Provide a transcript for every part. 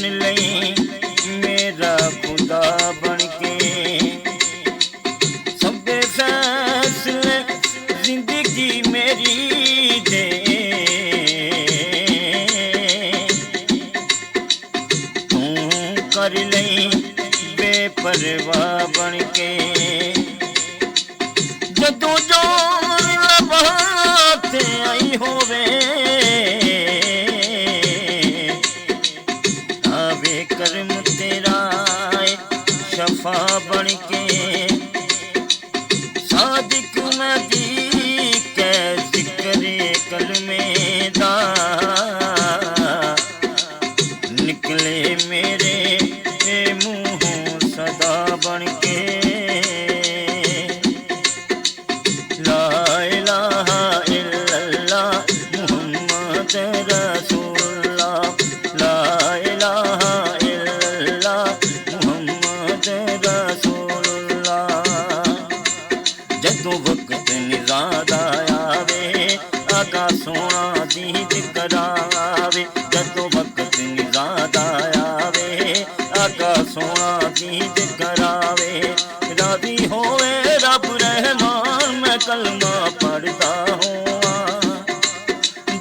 मन लई मेरा खुदा बन के। सबे फैसले जिंदगी मेरी दे, तू कर लई बेपरवाह बन के। जदों जान लबाते आई होवे, आवे करम तेरा शफा बन के। सादिक नदी कै जिक्रे कलमे दा, निकले मेरे मुँहों सदा बन के। ला इलाहा इल्लल्लाह मुहम्मद रसूलुल्लाह, ला इलाहा इल्लल्लाह मुहम्मद रसूलुल्लाह। जदों वक्त निज़ाद आवे, आका सोना दीद करावे। जदों वक्त निज़ाद आवे, आका सोना दीद करावे। राज़ी होवे रब रहमान, मैं कलमा पढ़दा होवां।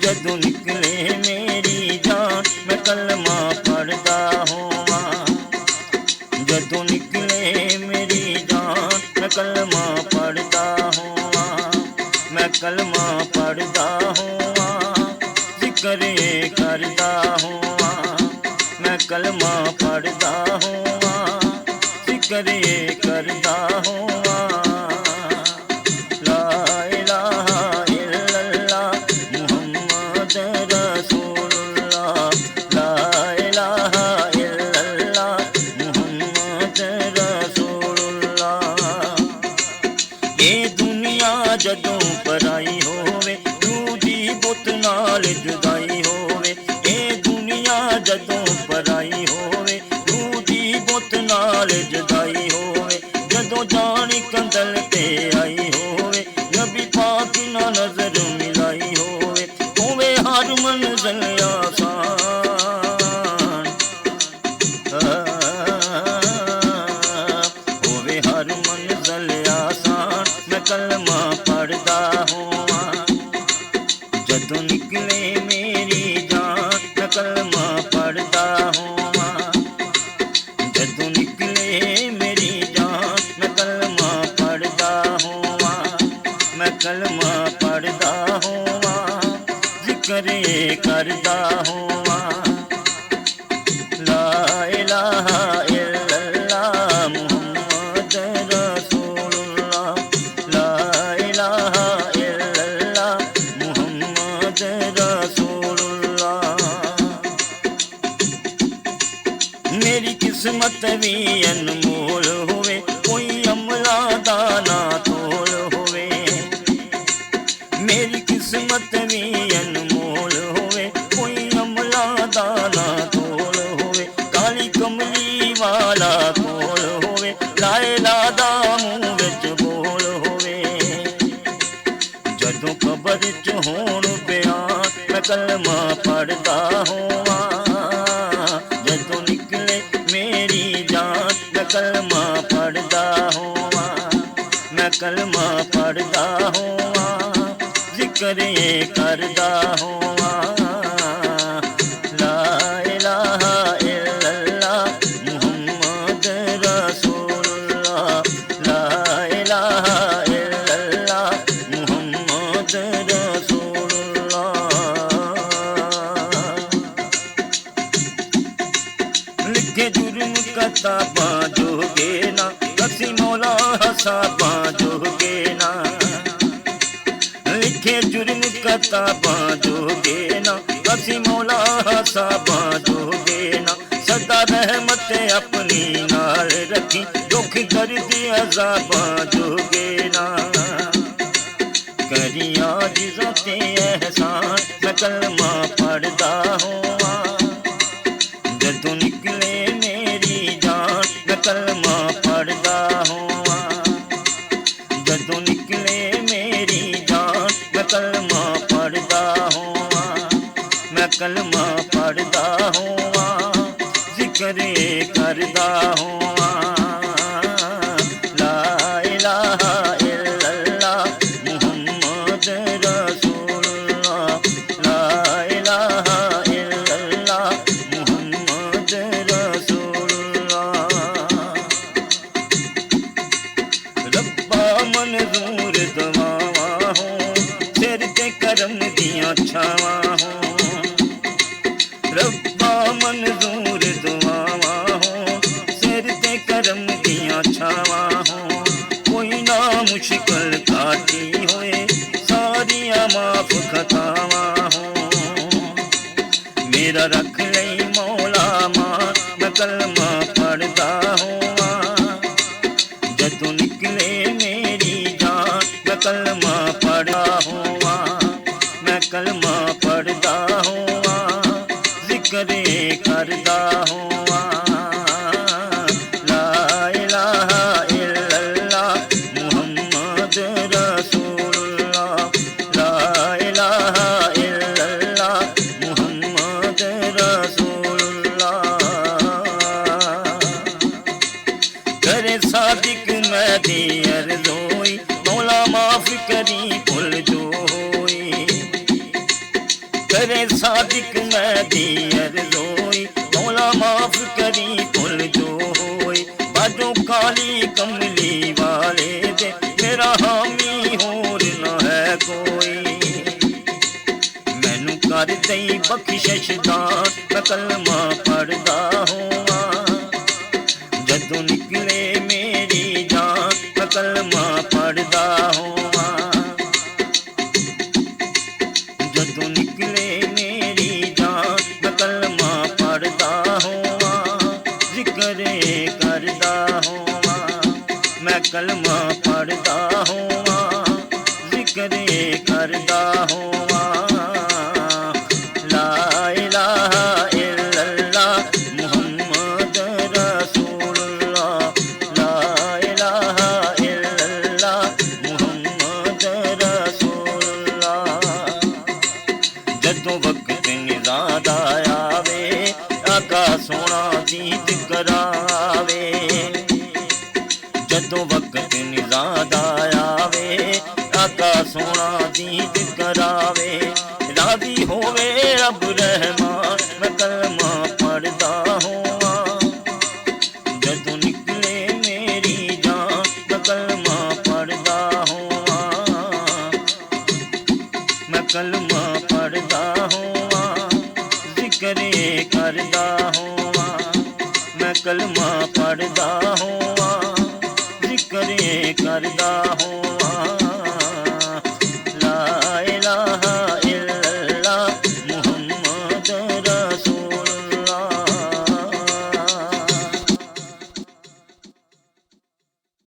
जदों निकले मेरी जान, मैं कलमा पढ़दा होवां। जदों निकले मेरी जान, मैं कलमा पढ़दा होवां। मैं कलमा पढ़दा होवां, जिक्र करदा होवां। मैं कलमा पढ़दा होवां, जिक्र करदा होवां। ला इलाहा इल्लल्लाह मुहम्मद रसूलुल्लाह, ला इलाहा इल्लल्लाह मुहम्मद रसूलुल्लाह। ये दुनिया जदों पराई होवे, दूजी बुत नाल जुदाई होवे। ये दुनिया जदों पराई होवे, दूजी बुत नाल जुदाई होवे। जदों जान कंदल ते आई होवे, नबी पाक ना नजर मिलाई होवे। होवे हर मंज़िल आसान, होवे हर मंज़िल आसान। मैं कलमा पढ़दा होवां। जदों निकले मेरी जान, मैं कलमा पढ़दा होवां। जदों निकले मेरी जान, मैं कलमा पढ़दा होवां। मैं कलमा पढ़दा होवां, जिक्र करदा होवां। ला इलाहा इल्लल्लाह मुहम्मद रसूलुल्लाह, ला इलाहा इल्लल्लाह मुहम्मद रसूलुल्लाह। मेरी किस्मत भी अनमोल होवे, कोई अमला दा ना तोल होवे। मेरी किस्मत भी अनमोल होवे, कोई अमला दा ना तोल होवे। काली कमली वाला कोल होवे, लायला दा मूँह विच बोल होवे। जदों कबर च होण बयान, मैं कलमा पढ़दा होवां। जदों निकले मेरी जान, मैं कलमा पढ़दा होवां। मैं कलमा पढ़दा होवां, जिक्र करदा होवां। ला इलाहा इल्लल्लाह मुहम्मद रसूलुल्लाह, ला इलाहा इल्लल्लाह मुहम्मद रसूलुल्लाह। लिखे जुर्म किताबां जोगे ना, कसी मौला हसाबां जोगे ना। लिखे जुर्म किताबां जोगे ना, कसी मौला हसाबां जोगे ना। सदा रहमत अपनी नाल रखी, दुख दर्द अज़ाबां जोगे ना। करिया जिज़ां ते एहसान, मैं कलमा पढ़दा होवां। जदों निकले मेरी जान, मैं कलमा पढ़दा होवां। जदों निकले मेरी जान, मैं कलमा पढ़दा होवां। मैं कलमा पढ़दा होवां, जिक्रे करदा होवां। ला इलाहा इल्लल्लाह मुहम्मद रसूलुल्लाह, ला इलाहा इल्लल्लाह मुहम्मद रसूलुल्लाह। रब्बा मंजूर दुआवां हो, सिर ते करम दियां छावां हो। रब्बा मंजूर दुआवां हो, सिर ते करम दियां छावां हो। कोई ना मुश्किल काटी होए, सारियां माफ खतावां हो। मेरा रख लई मौला मां, मैं कलमा पढ़दा होवां। जदों निकले मेरी जान, मैं कलमा पढ़दा होवां। मैं कलमा पढ़दा होवां, जिक्रे करदा होवां। ला इलाहा इल्लल्लाह मुहम्मद रसूलुल्लाह, ला इलाहा इल्लल्लाह मुहम्मद रसूलुल्लाह। करे सादिक मैं दी अर्ज़ोई, मौला माफ करी भुल जो होई। करे सादिक मैं दी अर्ज़ोई, मौला माफ करी भुल जो होई। बाजो काली कमली वाले दे, मेरा हामी होर न है कोई। मैनू कर दई बख्शिश दान, मैं कलमा पढ़दा होवां। जदों निकले मेरी जान, मैं कलमा पढ़दा होवां। जदों निकले मेरी जान, मैं कलमा पढ़दा होवां। जिक्रे करदा होवां, मैं कलमा पढ़दा होवां। जिक्रे करदा होवां। ला इलाहा इल्लल्लाह मुहम्मद रसूलुल्लाह, ला इलाहा इल्लल्लाह मुहम्मद रसूलुल्लाह। जदों वक्त निज़ाद आवे, आका सोना दीद करावे। जदों वक्त निज़ाद आवे, आका सोना दीद करावे। राज़ी होवे रब रहमान, मैं कलमा पढ़दा होवां। जदों निकले मेरी जान, मैं कलमा पढ़दा होवां। मैं कलमा पढ़दा होवां, जिक्रे करदा होवां। मैं कलमा पढ़दा होवां, जिक्रे करदा होवां।